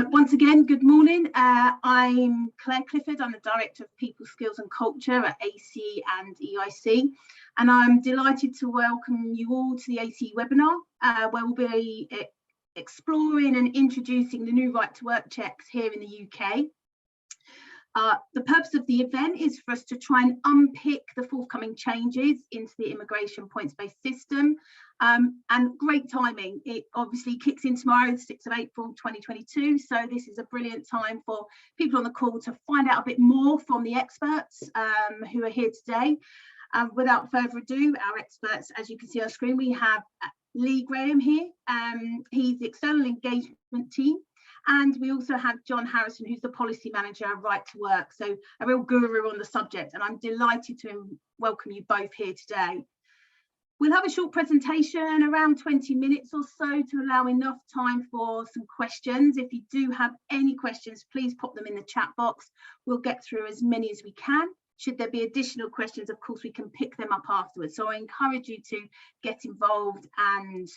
Once again, good morning. I'm Claire Clifford. I'm the Director of People Skills and Culture at AC and EIC, and I'm delighted to welcome you all to the AC webinar, where we'll be exploring and introducing the new right to work checks here in the UK. The purpose of the event is for us to try and unpick the forthcoming changes into the immigration points-based system. And great timing. It obviously kicks in tomorrow, the 6th of April 2022. So this is a brilliant time for people on the call to find out a bit more from the experts who are here today. Without further ado, our experts, as you can see on screen, we have Lee Graham here. He's the External Engagement Team. And we also have John Harrison, who's the Policy Manager at Right to Work. So a real guru on the subject. And I'm delighted to welcome you both here today. We'll have a short presentation, around 20 minutes or so, to allow enough time for some questions. If you do have any questions, please pop them in the chat box. We'll get through as many as we can. Should there be additional questions, of course, we can pick them up afterwards. So I encourage you to get involved and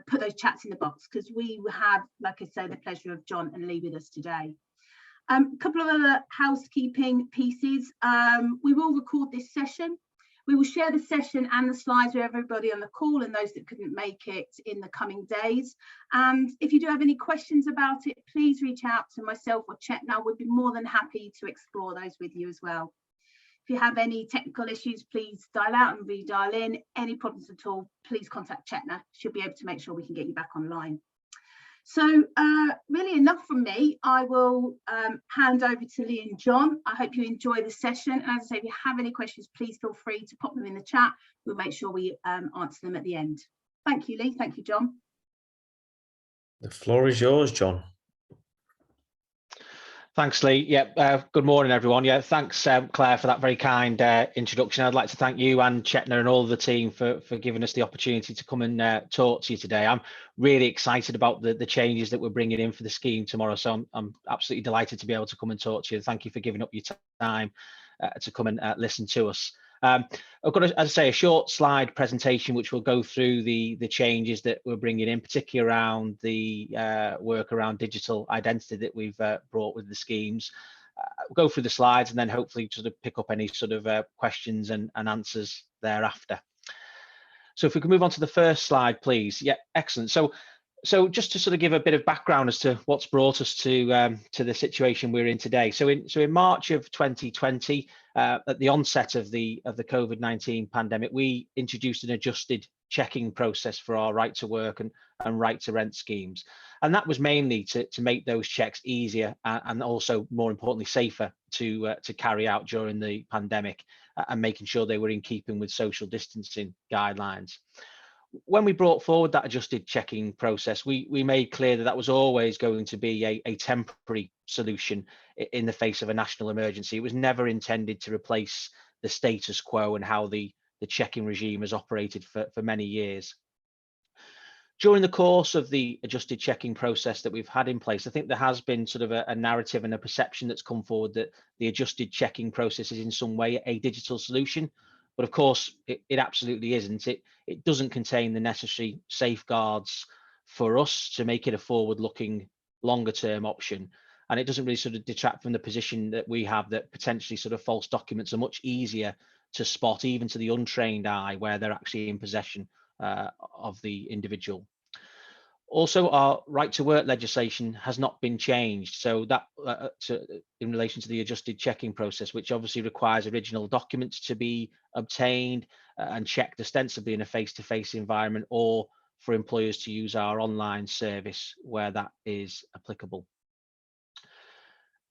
put those chats in the box, because we have, like I say, the pleasure of John and Lee with us today. A couple of other housekeeping pieces. We will record this session. We will share the session and the slides with everybody on the call and those that couldn't make it in the coming days. And if you do have any questions about it, please reach out to myself or Chetna. We'd be more than happy to explore those with you as well. If you have any technical issues, please dial out and redial in. Any problems at all, please contact Chetna. She'll be able to make sure we can get you back online. So really enough from me. I will hand over to Lee and John. I hope you enjoy the session. And as I say, if you have any questions, please feel free to pop them in the chat. We'll make sure we answer them at the end. Thank you, Lee. Thank you, John. The floor is yours, John. Thanks, Lee. Yeah, good morning, everyone. Yeah, thanks, Claire, for that very kind introduction. I'd like to thank you and Chetna and all of the team for giving us the opportunity to come and talk to you today. I'm really excited about the changes that we're bringing in for the scheme tomorrow. So I'm absolutely delighted to be able to come and talk to you. Thank you for giving up your time to come and listen to us. I've got, as I say, a short slide presentation which will go through the changes that we're bringing in, particularly around the work around digital identity that we've brought with the schemes. We'll go through the slides and then hopefully sort of pick up any sort of questions and answers thereafter. So if we can move on to the first slide, please. Yeah, excellent. So just to sort of give a bit of background as to what's brought us to the situation we're in today. So in March of 2020, at the onset of the COVID-19 pandemic, we introduced an adjusted checking process for our right to work and right to rent schemes. And that was mainly to make those checks easier and also, more importantly, safer to carry out during the pandemic and making sure they were in keeping with social distancing guidelines. When we brought forward that adjusted checking process, we made clear that that was always going to be a temporary solution in the face of a national emergency. It was never intended to replace the status quo and how the checking regime has operated for many years. During the course of the adjusted checking process that we've had in place, I think there has been sort of a narrative and a perception that's come forward that the adjusted checking process is in some way a digital solution. But of course, it absolutely isn't. It doesn't contain the necessary safeguards for us to make it a forward-looking, longer-term option. And it doesn't really sort of detract from the position that we have that potentially sort of false documents are much easier to spot, even to the untrained eye, where they're actually in possession of the individual. Also, our right to work legislation has not been changed. So that in relation to the adjusted checking process, which obviously requires original documents to be obtained and checked ostensibly in a face-to-face environment, or for employers to use our online service where that is applicable.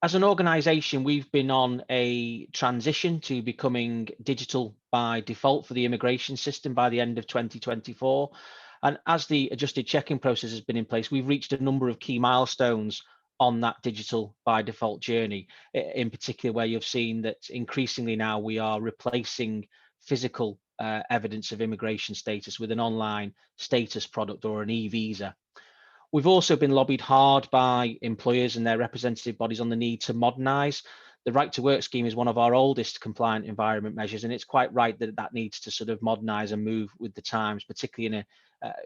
As an organisation, we've been on a transition to becoming digital by default for the immigration system by the end of 2024. And as the adjusted checking process has been in place, we've reached a number of key milestones on that digital by default journey, in particular where you've seen that increasingly now we are replacing physical evidence of immigration status with an online status product or an e-visa. We've also been lobbied hard by employers and their representative bodies on the need to modernise. The right to work scheme is one of our oldest compliant environment measures, and it's quite right that that needs to sort of modernise and move with the times, particularly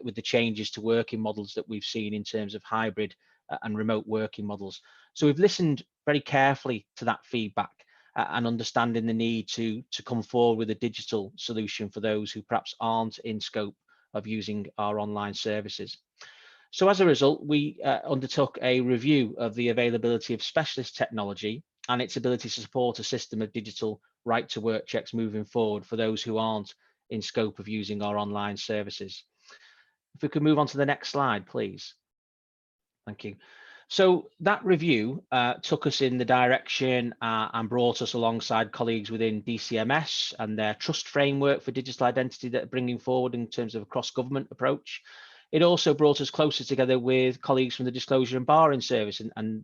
with the changes to working models that we've seen in terms of hybrid and remote working models. So we've listened very carefully to that feedback and understanding the need to come forward with a digital solution for those who perhaps aren't in scope of using our online services. So as a result, we undertook a review of the availability of specialist technology and its ability to support a system of digital right to work checks moving forward for those who aren't in scope of using our online services. If we could move on to the next slide, please. Thank you. So that review took us in the direction and brought us alongside colleagues within DCMS and their trust framework for digital identity that are bringing forward in terms of a cross-government approach. It also brought us closer together with colleagues from the Disclosure and Barring Service and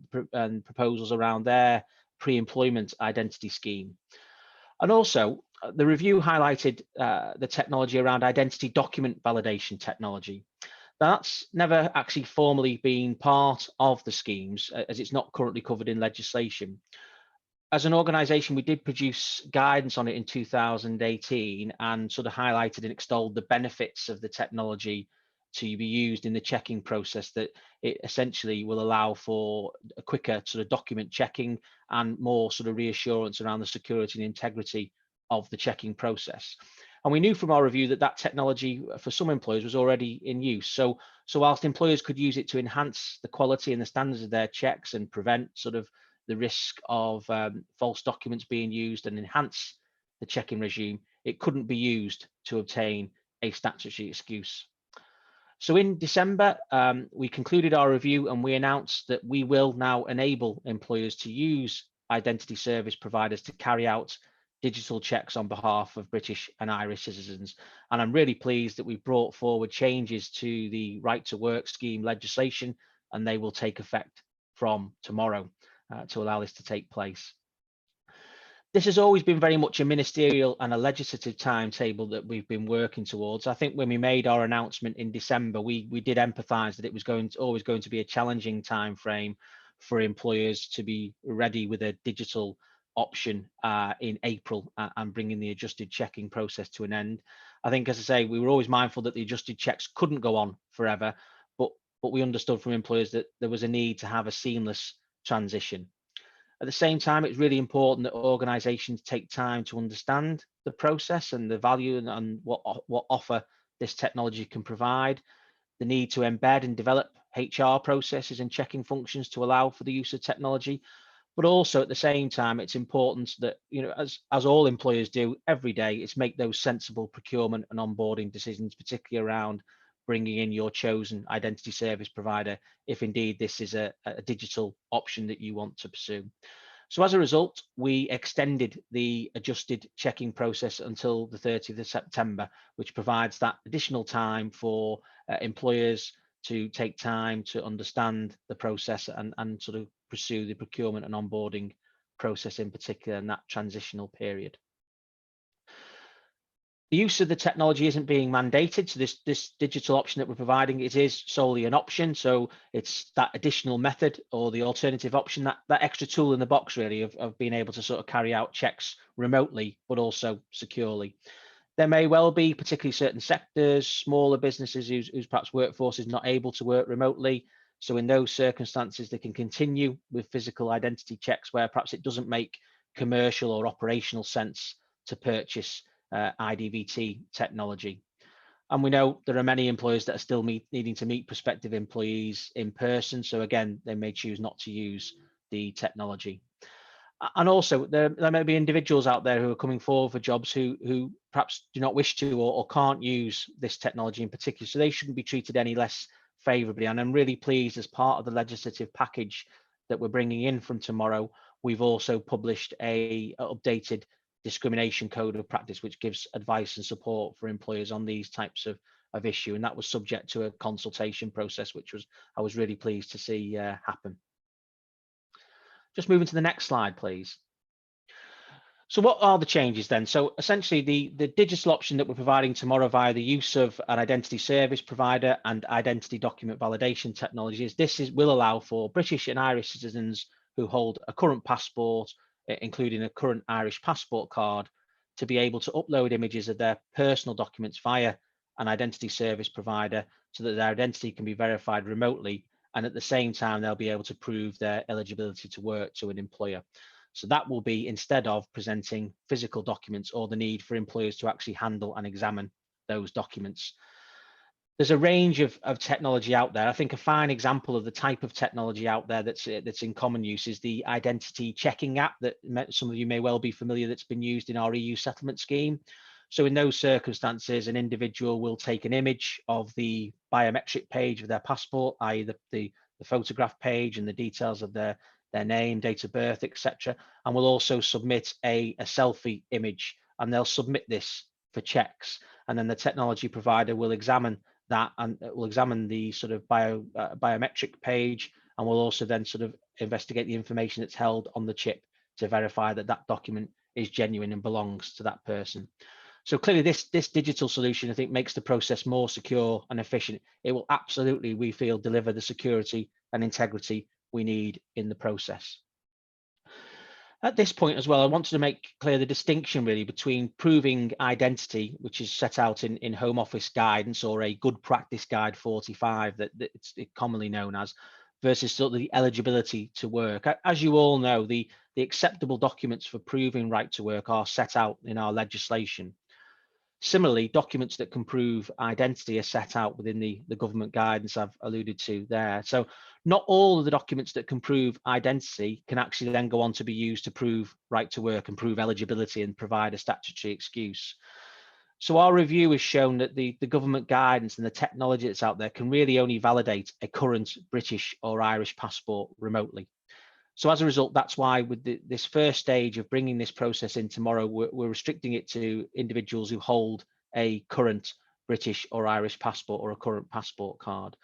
proposals around their pre-employment identity scheme. And also, the review highlighted the technology around identity document validation technology. That's never actually formally been part of the schemes, as it's not currently covered in legislation. As an organisation, we did produce guidance on it in 2018 and sort of highlighted and extolled the benefits of the technology to be used in the checking process, that it essentially will allow for a quicker sort of document checking and more sort of reassurance around the security and integrity of the checking process. And we knew from our review that that technology for some employers was already in use. So whilst employers could use it to enhance the quality and the standards of their checks and prevent sort of the risk of false documents being used and enhance the checking regime, it couldn't be used to obtain a statutory excuse. So in December, we concluded our review and we announced that we will now enable employers to use identity service providers to carry out digital checks on behalf of British and Irish citizens. And I'm really pleased that we've brought forward changes to the Right to Work scheme legislation, and they will take effect from tomorrow to allow this to take place. This has always been very much a ministerial and a legislative timetable that we've been working towards. I think when we made our announcement in December, we did empathise that it was always going to be a challenging time frame for employers to be ready with a digital option in April and bringing the adjusted checking process to an end. I think, as I say, we were always mindful that the adjusted checks couldn't go on forever, but we understood from employers that there was a need to have a seamless transition. At the same time, it's really important that organisations take time to understand the process and the value and what offer this technology can provide, the need to embed and develop HR processes and checking functions to allow for the use of technology. But also at the same time, it's important that, you know, as all employers do every day, it's make those sensible procurement and onboarding decisions, particularly around bringing in your chosen identity service provider, if indeed this is a digital option that you want to pursue. So as a result, we extended the adjusted checking process until the 30th of September, which provides that additional time for employers to take time to understand the process and sort of pursue the procurement and onboarding process in particular in that transitional period. The use of the technology isn't being mandated, so this digital option that we're providing, it is solely an option. So it's that additional method or the alternative option, that extra tool in the box really of being able to sort of carry out checks remotely, but also securely. There may well be particularly certain sectors, smaller businesses whose perhaps workforce is not able to work remotely. So in those circumstances, they can continue with physical identity checks where perhaps it doesn't make commercial or operational sense to purchase IDVT technology. And we know there are many employers that are still needing to meet prospective employees in person. So again, they may choose not to use the technology. And also there may be individuals out there who are coming forward for jobs who perhaps do not wish to or can't use this technology in particular. So they shouldn't be treated any less favourably. And I'm really pleased, as part of the legislative package that we're bringing in from tomorrow, we've also published a updated discrimination code of practice, which gives advice and support for employers on these types of issue. And that was subject to a consultation process, which I was really pleased to see happen. Just moving to the next slide, please. So what are the changes then? So essentially the digital option that we're providing tomorrow via the use of an identity service provider and identity document validation technologies, will allow for British and Irish citizens who hold a current passport, including a current Irish passport card, to be able to upload images of their personal documents via an identity service provider so that their identity can be verified remotely and at the same time they'll be able to prove their eligibility to work to an employer. So that will be instead of presenting physical documents or the need for employers to actually handle and examine those documents. There's a range of technology out there. I think a fine example of the type of technology out there that's in common use is the identity checking app that some of you may well be familiar, that's been used in our EU settlement scheme. So in those circumstances, an individual will take an image of the biometric page of their passport, i.e. the photograph page and the details of their name, date of birth, etc. And will also submit a selfie image, and they'll submit this for checks. And then the technology provider will examine that, and will examine the sort of biometric page, and will also then sort of investigate the information that's held on the chip to verify that that document is genuine and belongs to that person. So clearly this digital solution, I think, makes the process more secure and efficient. It will absolutely, we feel, deliver the security and integrity we need in the process. At this point as well, I wanted to make clear the distinction really between proving identity, which is set out in Home Office guidance, or a good practice guide 45 that it's commonly known as, versus sort of the eligibility to work. As you all know, the acceptable documents for proving right to work are set out in our legislation. Similarly, documents that can prove identity are set out within the government guidance I've alluded to there. So not all of the documents that can prove identity can actually then go on to be used to prove right to work and prove eligibility and provide a statutory excuse. So our review has shown that the government guidance and the technology that's out there can really only validate a current British or Irish passport remotely. So as a result, that's why with this first stage of bringing this process in tomorrow, we're restricting it to individuals who hold a current British or Irish passport or a current passport card.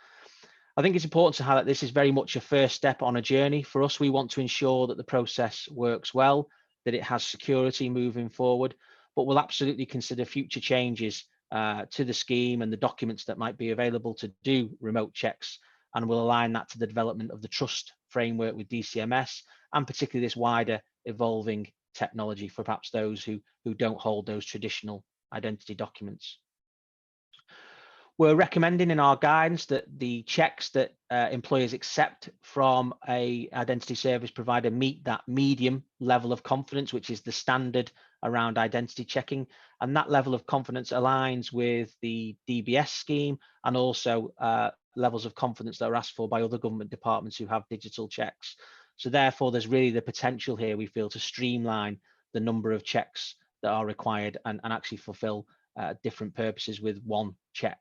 I think it's important to highlight this is very much a first step on a journey. For us, we want to ensure that the process works well, that it has security moving forward, but we'll absolutely consider future changes to the scheme and the documents that might be available to do remote checks, and we'll align that to the development of the trust framework with DCMS, and particularly this wider evolving technology for perhaps those who don't hold those traditional identity documents. We're recommending in our guidance that the checks that employers accept from a identity service provider meet that medium level of confidence, which is the standard around identity checking. And that level of confidence aligns with the DBS scheme and also levels of confidence that are asked for by other government departments who have digital checks. So therefore, there's really the potential here, we feel, to streamline the number of checks that are required and actually fulfill different purposes with one check.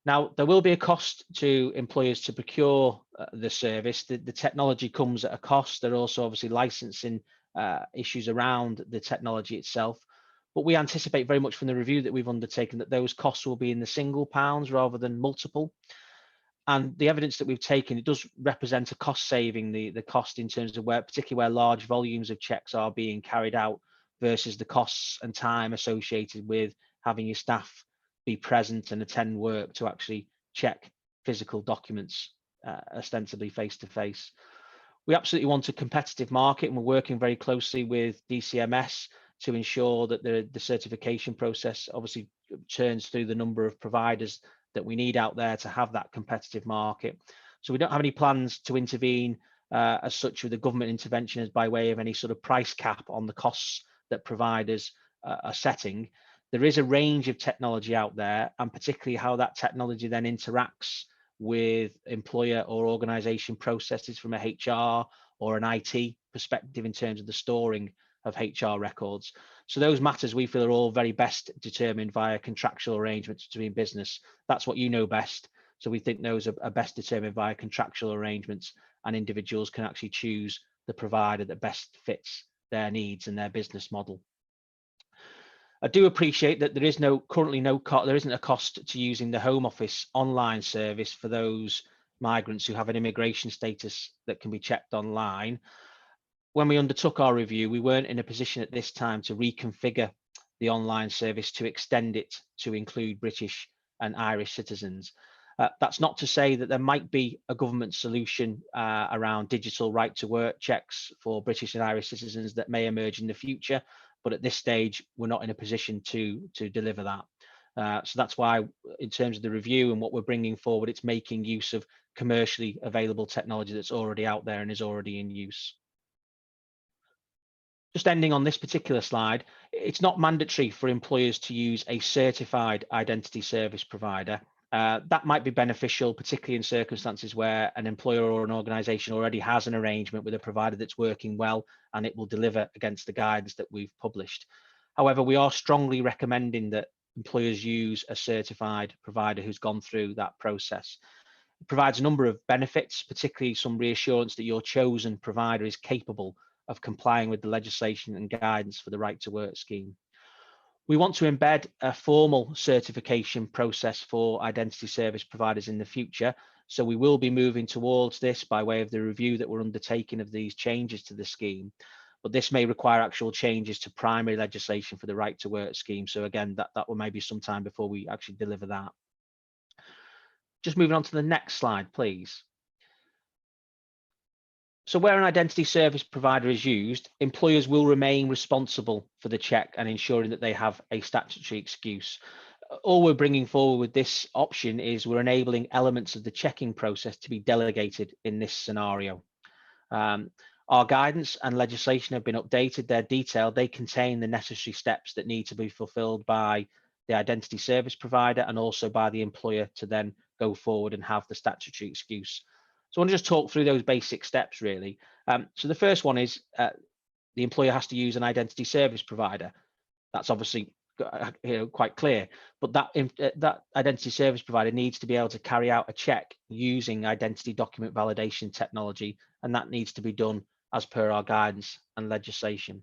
Now, there will be a cost to employers to procure the service. The technology comes at a cost. There are also obviously licensing issues around the technology itself. But we anticipate very much from the review that we've undertaken that those costs will be in the single pounds rather than multiple. And the evidence that we've taken, it does represent a cost saving, the cost in terms of particularly where large volumes of checks are being carried out versus the costs and time associated with having your staff be present and attend work to actually check physical documents ostensibly face to face. We absolutely want a competitive market, and we're working very closely with DCMS to ensure that the certification process obviously churns through the number of providers that we need out there to have that competitive market. So we don't have any plans to intervene as such with the government intervention as by way of any sort of price cap on the costs that providers are setting. There is a range of technology out there, and particularly how that technology then interacts with employer or organization processes from a HR or an IT perspective in terms of the storing of HR records. So those matters we feel are all very best determined via contractual arrangements between business. That's what you know best. So we think those are best determined via contractual arrangements, and individuals can actually choose the provider that best fits their needs and their business model. I do appreciate that there isn't a cost to using the Home Office online service for those migrants who have an immigration status that can be checked online. When we undertook our review, we weren't in a position at this time to reconfigure the online service to extend it to include British and Irish citizens. That's not to say that there might be a government solution around digital right to work checks for British and Irish citizens that may emerge in the future. But at this stage, we're not in a position to deliver that. So that's why, in terms of the review and what we're bringing forward, it's making use of commercially available technology that's already out there and is already in use. Just ending on this particular slide, it's not mandatory for employers to use a certified identity service provider. That might be beneficial, particularly in circumstances where an employer or an organisation already has an arrangement with a provider that's working well and it will deliver against the guidance that we've published. However, we are strongly recommending that employers use a certified provider who's gone through that process. It provides a number of benefits, particularly some reassurance that your chosen provider is capable of complying with the legislation and guidance for the Right to Work scheme. We want to embed a formal certification process for identity service providers in the future. So we will be moving towards this by way of the review that we're undertaking of these changes to the scheme. But this may require actual changes to primary legislation for the Right to Work scheme. So again, that will maybe some time before we actually deliver that. Just moving on to the next slide, please. So where an identity service provider is used, employers will remain responsible for the check and ensuring that they have a statutory excuse. All we're bringing forward with this option is we're enabling elements of the checking process to be delegated in this scenario. Our guidance and legislation have been updated. They're detailed. They contain the necessary steps that need to be fulfilled by the identity service provider and also by the employer to then go forward and have the statutory excuse. So I want to just talk through those basic steps really. So the first one is the employer has to use an identity service provider. That's obviously quite clear, but that identity service provider needs to be able to carry out a check using identity document validation technology, and that needs to be done as per our guidance and legislation.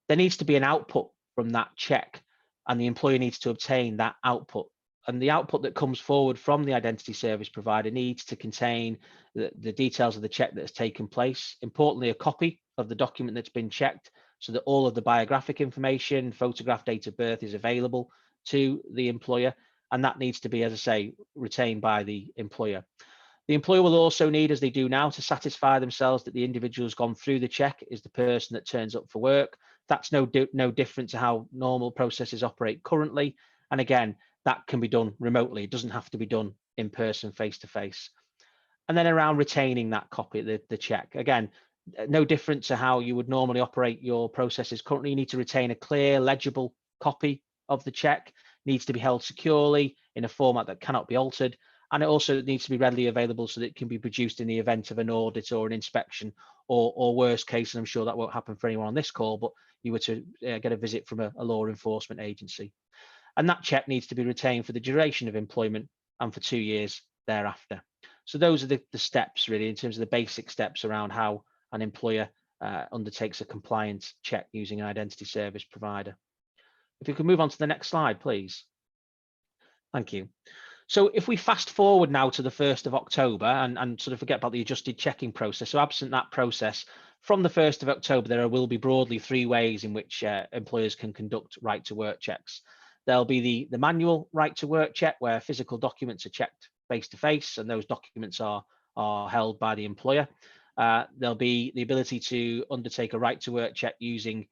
There needs to be an output from that check, and the employer needs to obtain that output. And the output that comes forward from the identity service provider needs to contain the details of the check that has taken place. Importantly, a copy of the document that's been checked so that all of the biographic information, photograph, date of birth is available to the employer. And that needs to be, as I say, retained by the employer. The employer will also need, as they do now, to satisfy themselves that the individual who's gone through the check is the person that turns up for work. That's no different to how normal processes operate currently. And again, that can be done remotely. It doesn't have to be done in person, face to face. And then around retaining that copy, the check. Again, no different to how you would normally operate your processes. Currently, you need to retain a clear, legible copy of the check. It needs to be held securely in a format that cannot be altered. And it also needs to be readily available so that it can be produced in the event of an audit or an inspection, or worst case, and I'm sure that won't happen for anyone on this call, but you were to get a visit from a law enforcement agency. And that check needs to be retained for the duration of employment and for 2 years thereafter. So those are the steps really in terms of the basic steps around how an employer undertakes a compliance check using an identity service provider. If you could move on to the next slide, please. Thank you. So if we fast forward now to the 1st of October and sort of forget about the adjusted checking process, so absent that process, from the 1st of October, there will be broadly 3 ways in which employers can conduct right to work checks. There'll be the manual right to work check where physical documents are checked face to face and those documents are held by the employer. There'll be the ability to undertake a right to work check using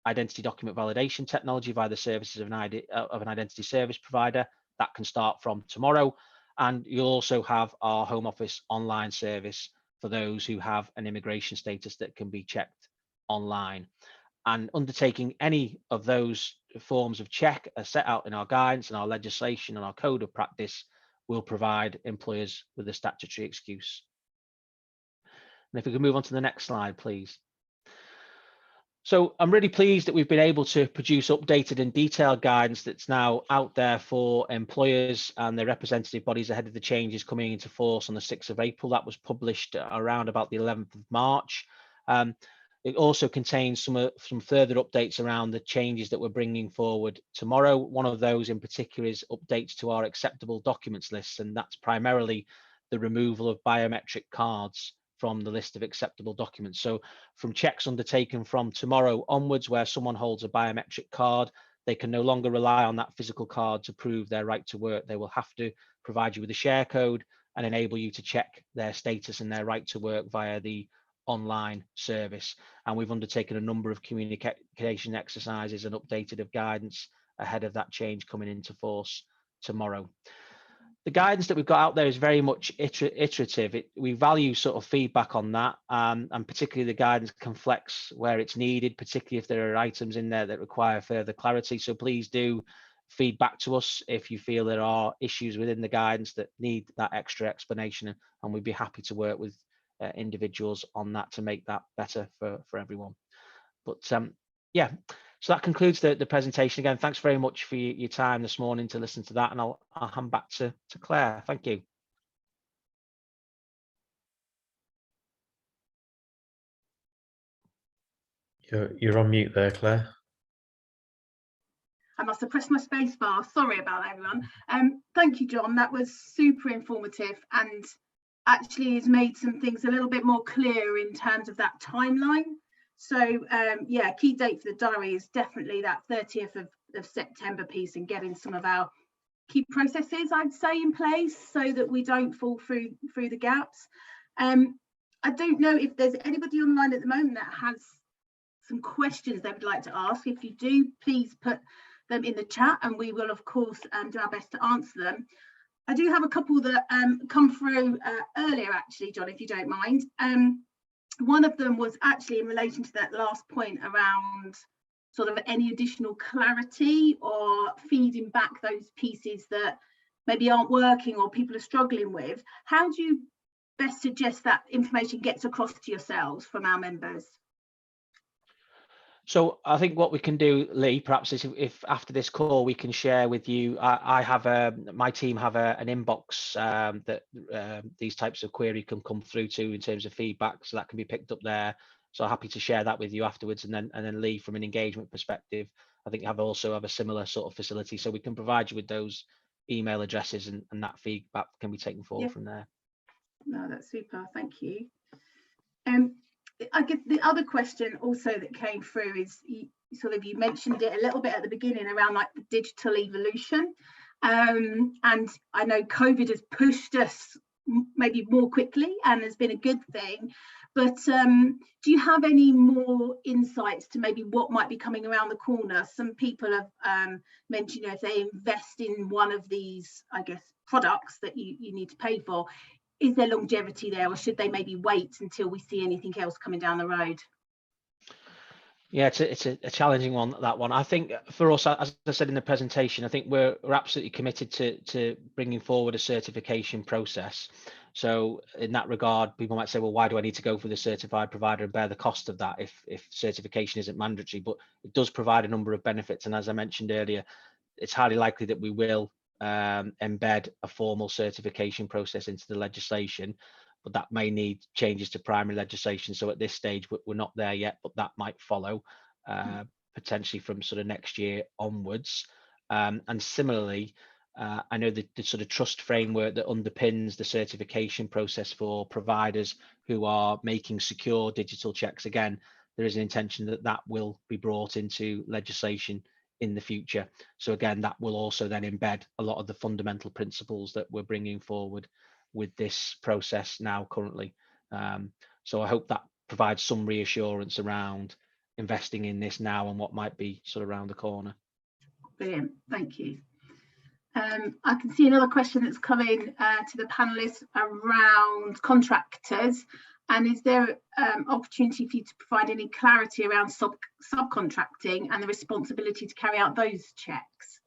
identity document validation technology via the services of an identity service provider. That can start from tomorrow. And you'll also have our Home Office online service for those who have an immigration status that can be checked online. And undertaking any of those forms of check are set out in our guidance and our legislation and our code of practice will provide employers with a statutory excuse. And if we can move on to the next slide, please. So I'm really pleased that we've been able to produce updated and detailed guidance that's now out there for employers and their representative bodies ahead of the changes coming into force on the 6th of April. That was published around about the 11th of March. It also contains some further updates around the changes that we're bringing forward tomorrow. One of those in particular is updates to our acceptable documents list, and that's primarily the removal of biometric cards from the list of acceptable documents. So from checks undertaken from tomorrow onwards, where someone holds a biometric card, they can no longer rely on that physical card to prove their right to work. They will have to provide you with a share code and enable you to check their status and their right to work via the online service. And we've undertaken a number of communication exercises and updated of guidance ahead of that change coming into force tomorrow. the guidance that we've got out there is very much iterative. We value sort of feedback on that, and particularly the guidance can flex where it's needed, particularly if there are items in there that require further clarity. So please do feed back to us if you feel there are issues within the guidance that need that extra explanation, and we'd be happy to work with individuals on that to make that better for everyone. But yeah, so that concludes the presentation. Again, thanks very much for your time this morning to listen to that, and I'll hand back to Claire. Thank you. You're on mute there, Claire. I must have pressed my space bar. Sorry about that, everyone. Thank you, John. That was super informative and actually has made some things a little bit more clear in terms of that timeline. So yeah, key date for the diary is definitely that 30th of September piece, and getting some of our key processes, I'd say, in place so that we don't fall through the gaps. I don't know if there's anybody online at the moment that has some questions they would like to ask. If you do, please put them in the chat and we will of course do our best to answer them. I do have a couple that come through earlier actually, John, if you don't mind. One of them was actually in relation to that last point around sort of any additional clarity or feeding back those pieces that maybe aren't working or people are struggling with. How do you best suggest that information gets across to yourselves from our members? So I think what we can do, Lee, perhaps is if after this call we can share with you, I have my team have an inbox that these types of query can come through to in terms of feedback, so that can be picked up there. So happy to share that with you afterwards, and then Lee, from an engagement perspective, I think also have a similar sort of facility, so we can provide you with those email addresses, and that feedback can be taken forward from there. No, that's super. Thank you. I guess the other question also that came through is you mentioned it a little bit at the beginning around like the digital evolution, and I know COVID has pushed us maybe more quickly and has been a good thing, but do you have any more insights to maybe what might be coming around the corner? Some people have mentioned, if they invest in one of these, I guess, products that you need to pay for, is there longevity there, or should they maybe wait until we see anything else coming down the road? Yeah, it's a challenging one, that one. I think for us, as I said in the presentation, I think we're absolutely committed to bringing forward a certification process. So in that regard, people might say, well, why do I need to go for the certified provider and bear the cost of that if certification isn't mandatory? But it does provide a number of benefits. And as I mentioned earlier, it's highly likely that we will embed a formal certification process into the legislation, but that may need changes to primary legislation. So at this stage, we're not there yet, but that might follow potentially from sort of next year onwards. And similarly, I know the sort of trust framework that underpins the certification process for providers who are making secure digital checks, again, there is an intention that that will be brought into legislation in the future. So again, that will also then embed a lot of the fundamental principles that we're bringing forward with this process now currently. So I hope that provides some reassurance around investing in this now and what might be sort of around the corner. Brilliant, thank you. I can see another question that's coming to the panelists around contractors. And is there opportunity for you to provide any clarity around subcontracting and the responsibility to carry out those checks?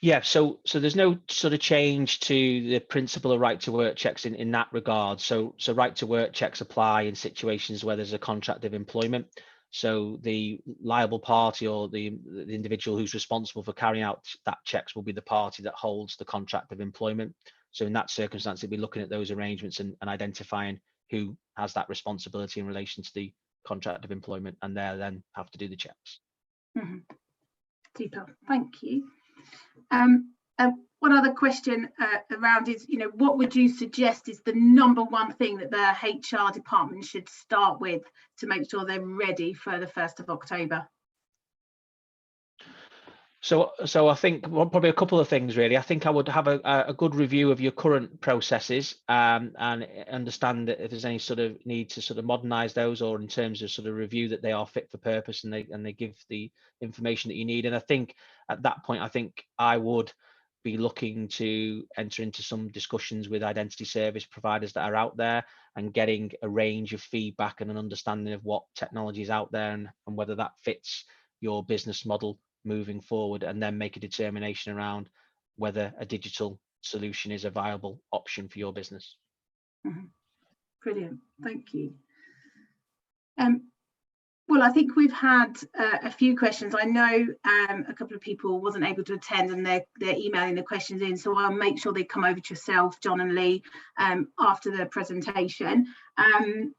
Yeah, so there's no sort of change to the principle of right to work checks in that regard. So right to work checks apply in situations where there's a contract of employment. So the liable party or the individual who's responsible for carrying out that checks will be the party that holds the contract of employment. So in that circumstance, we'll be looking at those arrangements and identifying who has that responsibility in relation to the contract of employment, and they then have to do the checks. Mm-hmm. Super, thank you. One other question around is, what would you suggest is the number one thing that the HR department should start with to make sure they're ready for the 1st of October? So I think probably a couple of things really. I think I would have a good review of your current processes and understand that if there's any sort of need to sort of modernize those, or in terms of sort of review that they are fit for purpose and they give the information that you need. And I think at that point, I think I would be looking to enter into some discussions with identity service providers that are out there and getting a range of feedback and an understanding of what technology is out there and whether that fits your business model moving forward, and then make a determination around whether a digital solution is a viable option for your business. Brilliant, thank you. Well, I think we've had a few questions. I know a couple of people wasn't able to attend and they're emailing the questions in, so I'll make sure they come over to yourself, John and Lee, after the presentation. I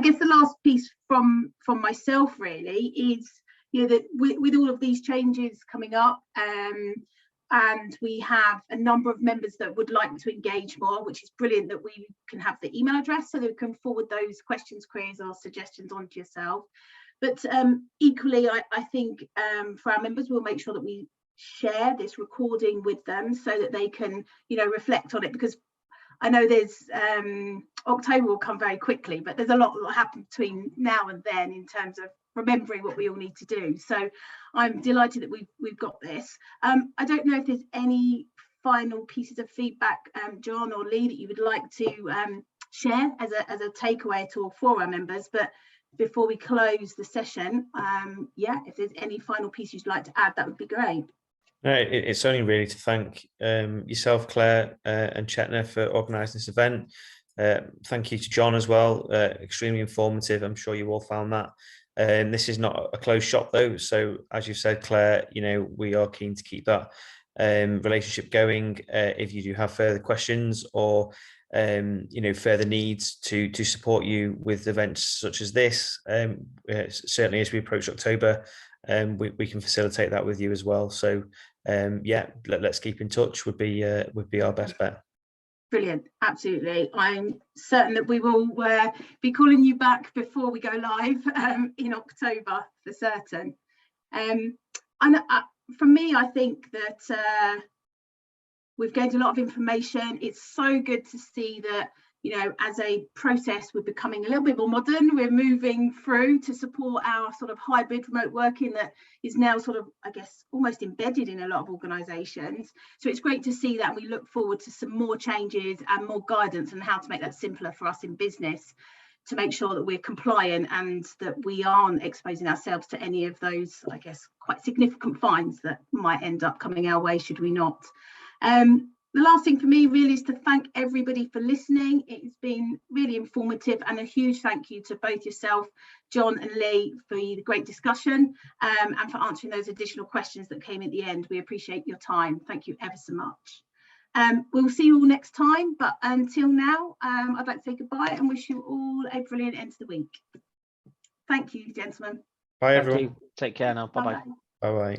guess the last piece from myself really is, you know, that with all of these changes coming up, and we have a number of members that would like to engage more, which is brilliant that we can have the email address so that we can forward those questions, queries or suggestions on to yourself. But equally, I think for our members, we'll make sure that we share this recording with them so that they can, you know, reflect on it, because I know there's October will come very quickly, but there's a lot that will happen between now and then in terms of remembering what we all need to do. So I'm delighted that we've got this. I don't know if there's any final pieces of feedback, John or Lee, that you would like to share as a takeaway at all for our members. But before we close the session, yeah, if there's any final piece you'd like to add, that would be great. No, it's only really to thank yourself, Claire, and Chetna for organising this event. Thank you to John as well. Extremely informative. I'm sure you all found that. This is not a closed shop though, so as you said, Claire, you know, we are keen to keep that relationship going. If you do have further questions or you know, further needs to support you with events such as this, certainly as we approach October, we can facilitate that with you as well. So yeah, let's keep in touch would be our best bet. Brilliant, absolutely. I'm certain that we will be calling you back before we go live in October for certain. And for me, I think that we've gained a lot of information. It's so good to see that, you know, as a process, we're becoming a little bit more modern. We're moving through to support our sort of hybrid remote working that is now sort of, I guess, almost embedded in a lot of organisations. So it's great to see that, and we look forward to some more changes and more guidance on how to make that simpler for us in business, to make sure that we're compliant and that we aren't exposing ourselves to any of those, I guess, quite significant fines that might end up coming our way should we not. The last thing for me really is to thank everybody for listening. It's been really informative, and a huge thank you to both yourself, John and Lee, for the great discussion and for answering those additional questions that came at the end. We appreciate your time. Thank you ever so much. We'll see you all next time, but until now, I'd like to say goodbye and wish you all a brilliant end to the week. Thank you, gentlemen. Bye, everyone. Thank you. Take care now. Bye-bye. Bye-bye.